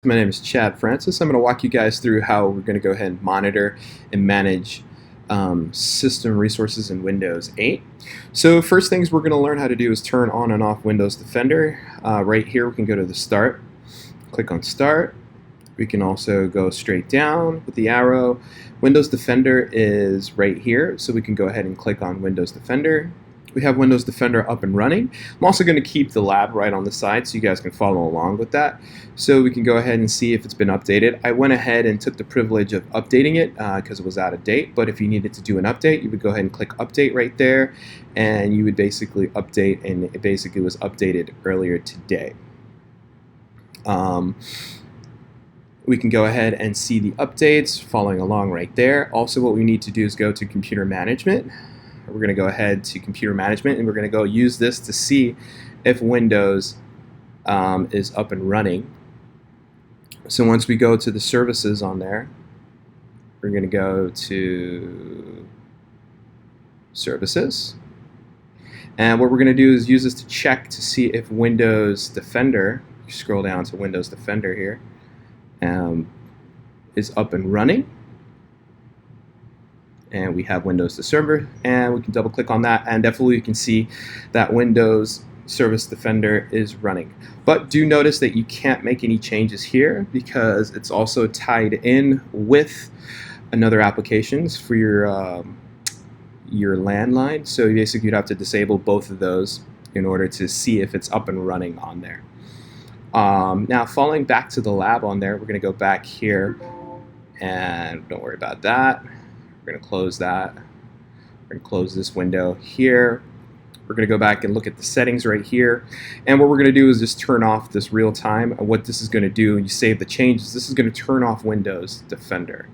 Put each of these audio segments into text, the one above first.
My name is Chad Francis. I'm going to walk you guys through how we're going to go ahead and monitor and manage system resources in Windows 8. So first things we're going to learn how to do is turn on and off Windows Defender. Right here we can go to the Start, click on Start. We can also go straight down with the arrow. Windows Defender is right here, so we can go ahead and click on Windows Defender. We have Windows Defender up and running. I'm also going to keep the lab right on the side so you guys can follow along with that. So we can go ahead and see if it's been updated. I went ahead and took the privilege of updating it because it was out of date, but if you needed to do an update, you would go ahead and click Update right there, and you would basically update, and it basically was updated earlier today. We can go ahead and see the updates following along right there. Also, what we need to do is go to Computer Management. We're going to go ahead to Computer Management, and we're going to go use this to see if Windows is up and running. So once we go to the services on there, we're going to go to Services. And what we're going to do is use this to check to see if Windows Defender, scroll down to Windows Defender here, is up and running. And we have Windows to Server, and we can double click on that, and definitely you can see that Windows Service Defender is running. But do notice that you can't make any changes here because it's also tied in with another applications for your landline. So basically you'd have to disable both of those in order to see if it's up and running on there. Now following back to the lab on there, we're going to go back here, and don't worry about that. We're going to close that. We're going to close this window here. We're going to go back and look at the settings right here. And what we're going to do is just turn off this real time. And what this is going to do, when you save the changes, this is going to turn off Windows Defender.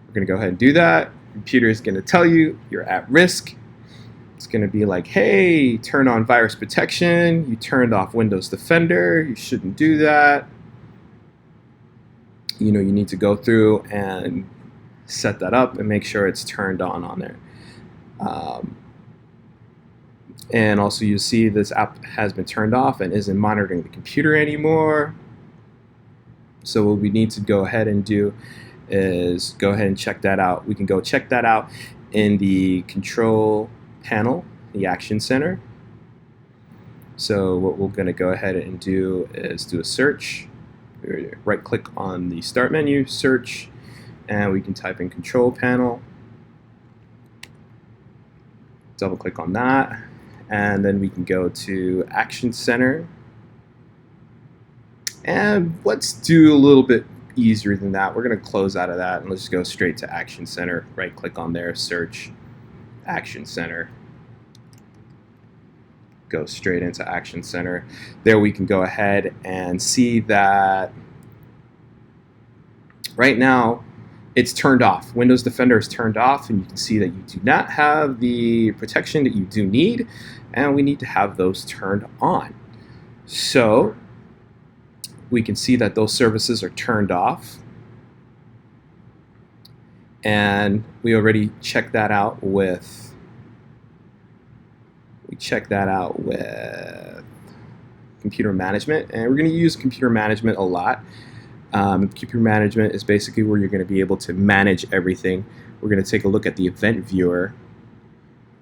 We're going to go ahead and do that. The computer is going to tell you you're at risk. It's going to be like, hey, turn on virus protection. You turned off Windows Defender. You shouldn't do that. You know, you need to go through and set that up and make sure it's turned on there. And also you see this app has been turned off and isn't monitoring the computer anymore. So what we need to go ahead and do is go ahead and check that out. We can go check that out in the control panel, the Action Center. So what we're going to go ahead and do is do a search. Right click on the Start menu, search, and we can type in Control Panel, double click on that, and then we can go to Action Center. And let's do a little bit easier than that. We're going to close out of that and let's go straight to Action Center. Right click on there, search, Action Center. Go straight into Action Center. There we can go ahead and see that right now it's turned off. Windows Defender is turned off, and you can see that you do not have the protection that you do need, and we need to have those turned on. So we can see that those services are turned off, and we already checked that out with Computer Management, and we're going to use Computer Management a lot. Computer Management is basically where you're going to be able to manage everything. We're going to take a look at the Event Viewer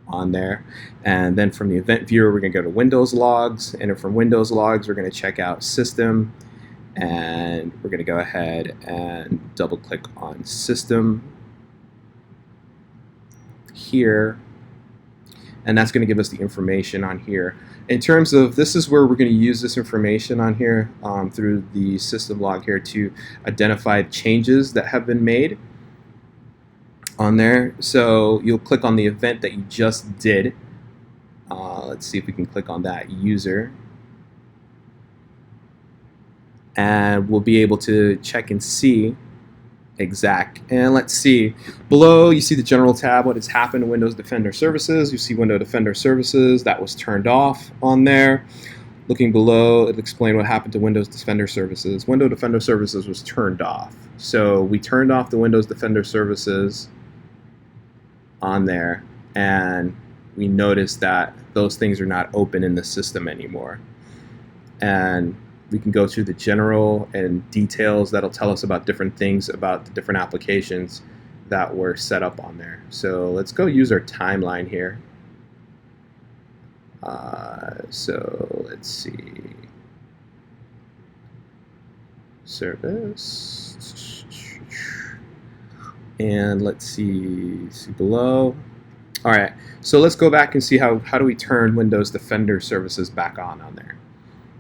on there, and then from the Event Viewer we're going to go to Windows Logs, and then from Windows Logs we're going to check out System, and we're going to go ahead and double click on System here, and that's going to give us the information on here. In terms of, this is where we're going to use this information on here through the system log here to identify changes that have been made on there. So you'll click on the event that you just did. Let's see if we can click on that user. And we'll be able to check and see exact. And let's see, below you see the General tab, what has happened to Windows Defender Services. You see Windows Defender Services, that was turned off on there. Looking below, it explains what happened to Windows Defender Services. Windows Defender Services was turned off. So we turned off the Windows Defender Services on there, and we noticed that those things are not open in the system anymore. And We can go through the general and details that'll tell us about different things about the different applications that were set up on there. So let's go use our timeline here. So let's see. Service. And let's see below. All right, so let's go back and see how do we turn Windows Defender services back on there.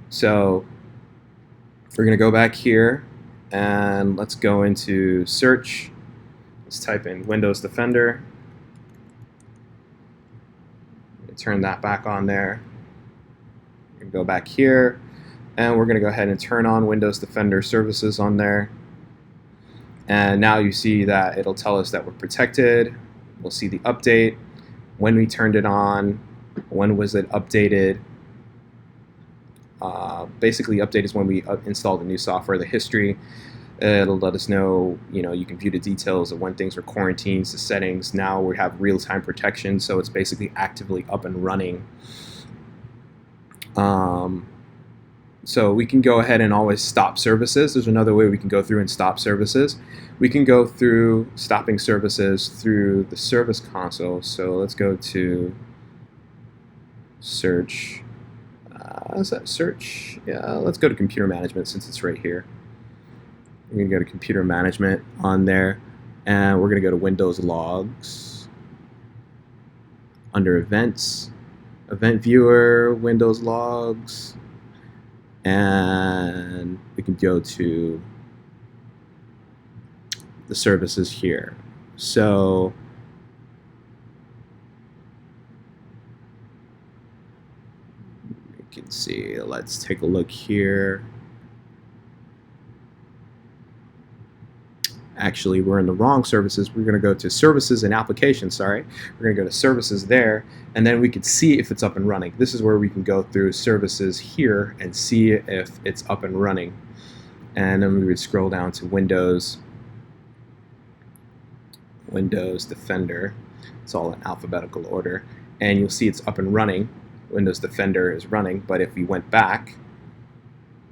So we're going to go back here and let's go into search. Let's type in Windows Defender. Turn that back on there. We're going to go back here and we're going to go ahead and turn on Windows Defender services on there. And now you see that it'll tell us that we're protected. We'll see the update, when we turned it on, when was it updated. Basically, update is when we installed the new software, the history. It'll let us know, you can view the details of when things were quarantined, the settings. Now we have real-time protection, so it's basically actively up and running. So we can go ahead and always stop services. There's another way we can go through and stop services. We can go through stopping services through the service console. So let's go to search. Is that search? Yeah, let's go to computer management since it's right here. We're going to go to computer management on there, and we're going to go to Windows logs. Under events, event viewer, Windows logs, and we can go to the services here. So you can see, let's take a look here. Actually, we're in the wrong services. We're going to go to services and applications, sorry. We're going to go to services there, and then we can see if it's up and running. This is where we can go through services here and see if it's up and running. And then we would scroll down to Windows Defender. It's all in alphabetical order. And you'll see it's up and running. Windows Defender is running, but if we went back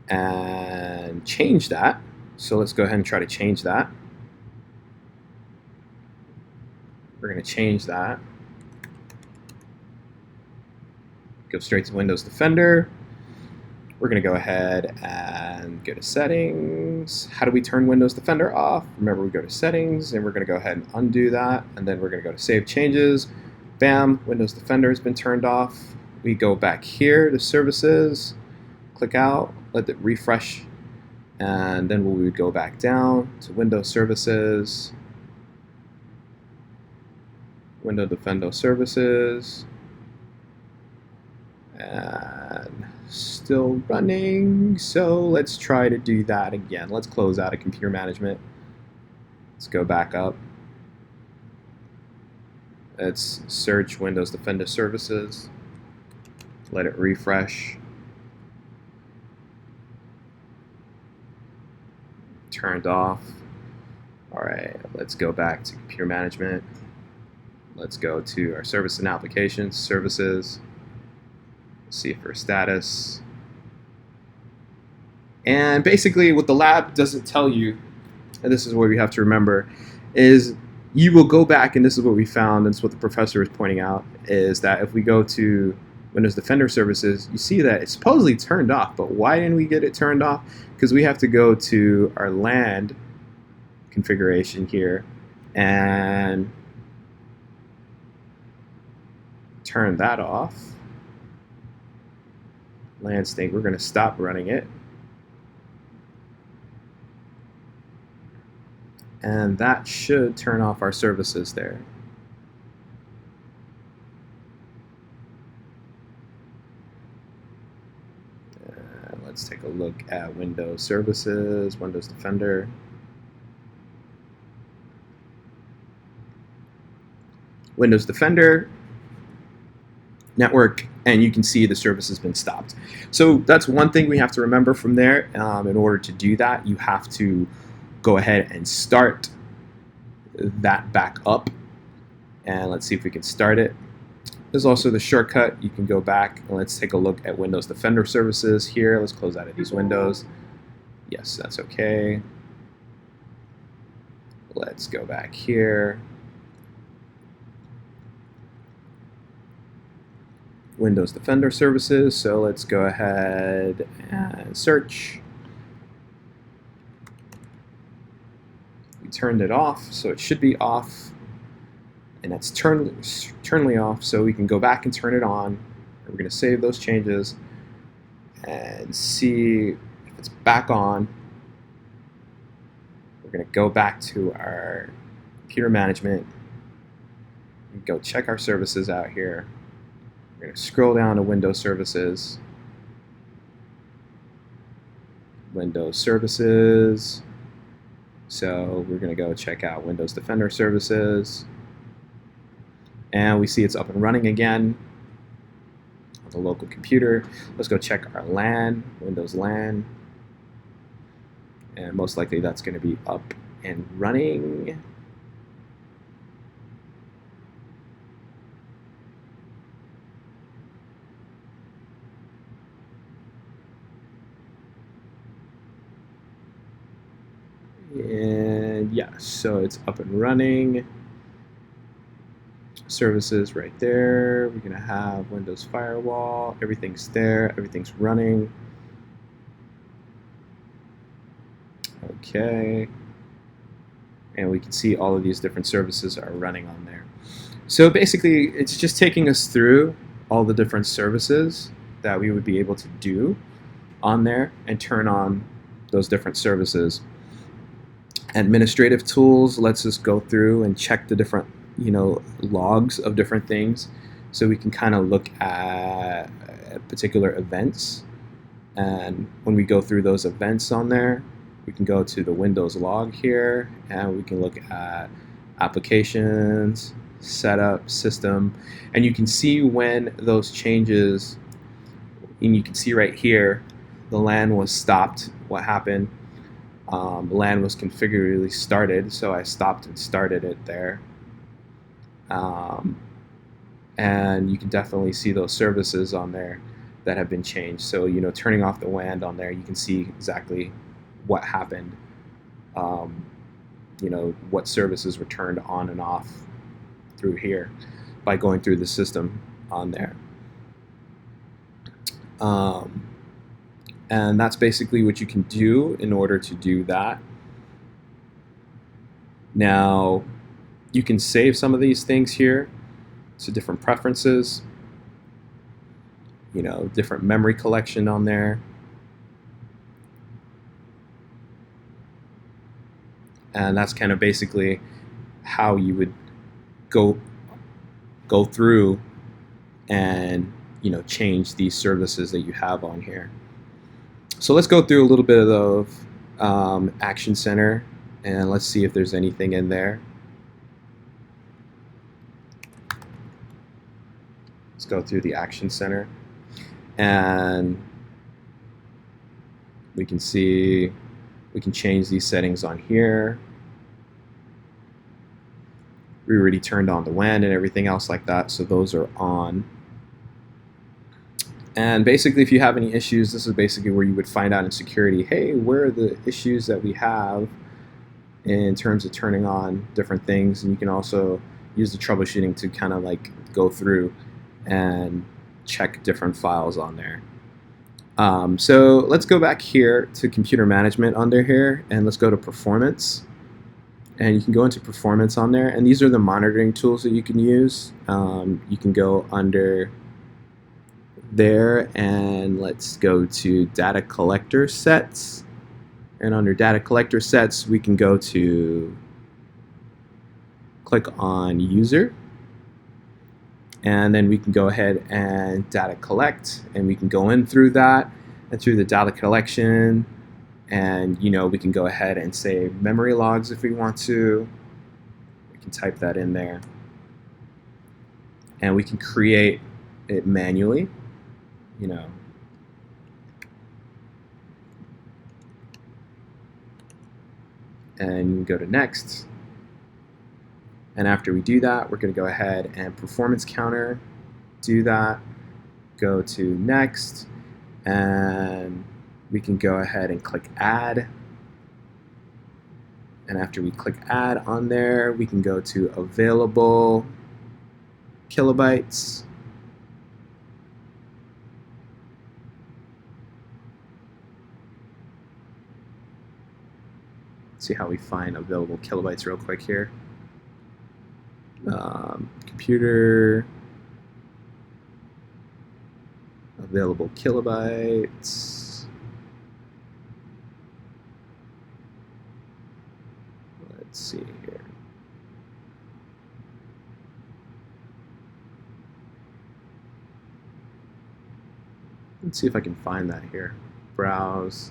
and change that, so let's go ahead and try to change that. We're going to change that. Go straight to Windows Defender. We're going to go ahead and go to settings. How do we turn Windows Defender off? Remember, we go to settings and we're going to go ahead and undo that. And then we're going to go to save changes. Bam, Windows Defender has been turned off. We go back here to services, click out, let it refresh. And then we would go back down to Windows Services, Windows Defender Services, and still running. So let's try to do that again. Let's close out of computer management. Let's go back up. Let's search Windows Defender Services, let it refresh. Turned off. All right, let's go back to computer management. Let's go to our service and applications, services, see for status. And basically what the lab doesn't tell you, and this is what we have to remember, is you will go back, and this is what we found, and it's what the professor is pointing out, is that if we go to Windows Defender Services, you see that it's supposedly turned off, but why didn't we get it turned off? Because we have to go to our LAN configuration here and turn that off. LAN stink, we're going to stop running it. And that should turn off our services there. Let's take a look at Windows Services, Windows Defender. Windows Defender, network, and you can see the service has been stopped. So that's one thing we have to remember from there. In order to do that, you have to go ahead and start that back up. And let's see if we can start it. There's also the shortcut. You can go back and let's take a look at Windows Defender Services here. Let's close out of these windows. Yes, that's okay. Let's go back here. Windows Defender Services. So let's go ahead and search. We turned it off, so it should be off. And that's turnly off, so we can go back and turn it on. We're going to save those changes and see if it's back on. We're going to go back to our computer management and go check our services out here. We're going to scroll down to Windows Services. Windows Services. So we're going to go check out Windows Defender Services. And we see it's up and running again on the local computer. Let's go check our LAN, Windows LAN. And most likely that's going to be up and running. And yeah, so it's up and running. Services right there. We're going to have Windows Firewall. Everything's there. Everything's running. Okay. And we can see all of these different services are running on there. So basically, it's just taking us through all the different services that we would be able to do on there and turn on those different services. Administrative tools lets us go through and check the different logs of different things, so we can kind of look at particular events. And when we go through those events on there, we can go to the Windows log here and we can look at applications, setup, system, and you can see when those changes, and you can see right here the LAN was stopped, what happened. The LAN was configurably started, so I stopped and started it there. And you can definitely see those services on there that have been changed. So turning off the WAN on there, you can see exactly what happened. What services were turned on and off through here by going through the system on there. And that's basically what you can do in order to do that. Now, you can save some of these things here to different preferences, different memory collection on there. And that's kind of basically how you would go through and change these services that you have on here. So let's go through a little bit of Action Center and let's see if there's anything in there. Let's go through the Action Center, and we can see we can change these settings on here. We already turned on the WAN and everything else like that, so those are on. And basically, if you have any issues, this is basically where you would find out in security, hey, where are the issues that we have in terms of turning on different things. And you can also use the troubleshooting to kind of like go through and check different files on there. So let's go back here to computer management under here, and let's go to performance. And you can go into performance on there, and these are the monitoring tools that you can use. You can go under there, and let's go to data collector sets. And under data collector sets, we can go to click on user. And then we can go ahead and data collect, and we can go in through that and through the data collection, and we can go ahead and save memory logs if we want to. We can type that in there, and we can create it manually, and go to next. And after we do that, we're going to go ahead and performance counter. do that, go to next, and we can go ahead and click add. And after we click add on there, we can go to available kilobytes. See how we find available kilobytes real quick here. Computer, available kilobytes. Let's see here. Let's see if I can find that here. Browse.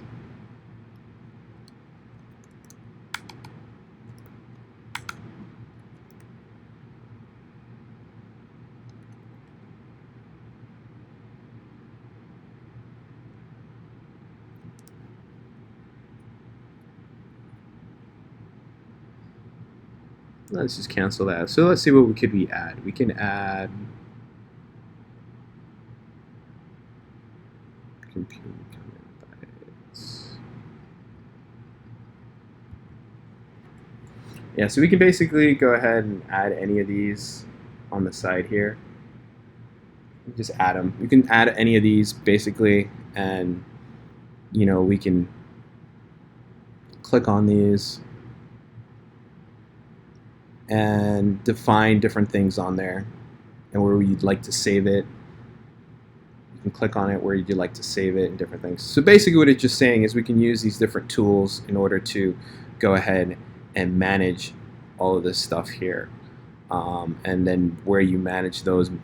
Let's just cancel that. So let's see what we could add. We can add computer bytes. Yeah, so we can basically go ahead and add any of these on the side here. Just add them. We can add any of these basically, and we can click on these and define different things on there, and where you'd like to save it. You can click on it where you'd like to save it and different things. So basically what it's just saying is we can use these different tools in order to go ahead and manage all of this stuff here. And then where you manage those and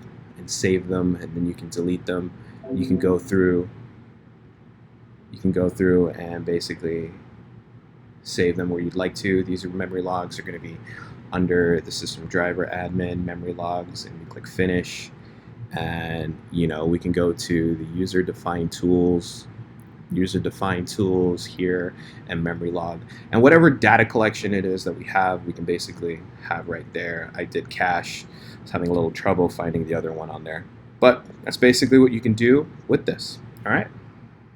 save them, and then you can delete them. You can go through and basically save them where you'd like to. These memory logs are going to be under the system driver admin memory logs, and you click finish, and we can go to the user defined tools here, and memory log, and whatever data collection it is that we have, we can basically have right there. I did cache. I was having a little trouble finding the other one on there, but that's basically what you can do with this. All right.